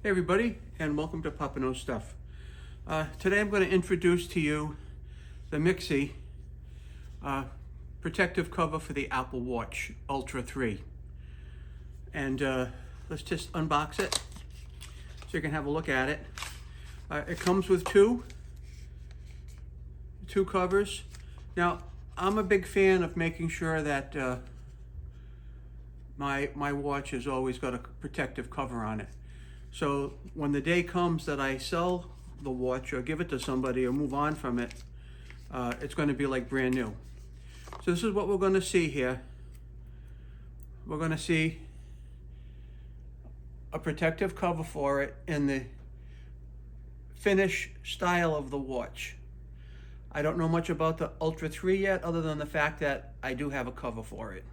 Hey everybody, and welcome to Papa Knows Stuff. Today I'm going to introduce to you the Misxi protective cover for the Apple Watch Ultra 3. And let's just unbox it so you can have a look at it. It comes with two covers. Now, I'm a big fan of making sure that my watch has always got a protective cover on it. So when the day comes that I sell the watch or give it to somebody or move on from it, it's going to be like brand new. So this is what we're going to see here. We're going to see a protective cover for it in the finish style of the watch. I don't know much about the Ultra 3 yet, other than the fact that I do have a cover for it.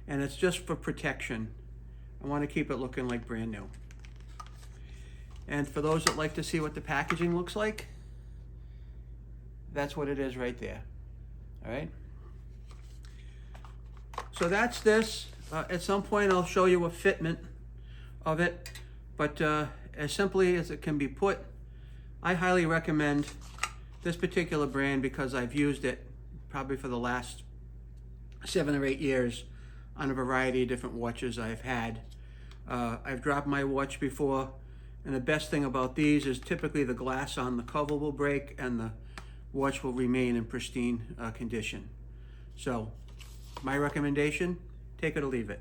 And it's just for protection. I want to keep it looking like brand new. And for those that like to see what the packaging looks like, that's what it is right there. All right. So that's this. At some point I'll show you a fitment of it, but as simply as it can be put, I highly recommend this particular brand because I've used it probably for the last 7 or 8 years on a variety of different watches I've had. I've dropped my watch before. And the best thing about these is typically the glass on the cover will break and the watch will remain in pristine condition. So my recommendation, take it or leave it.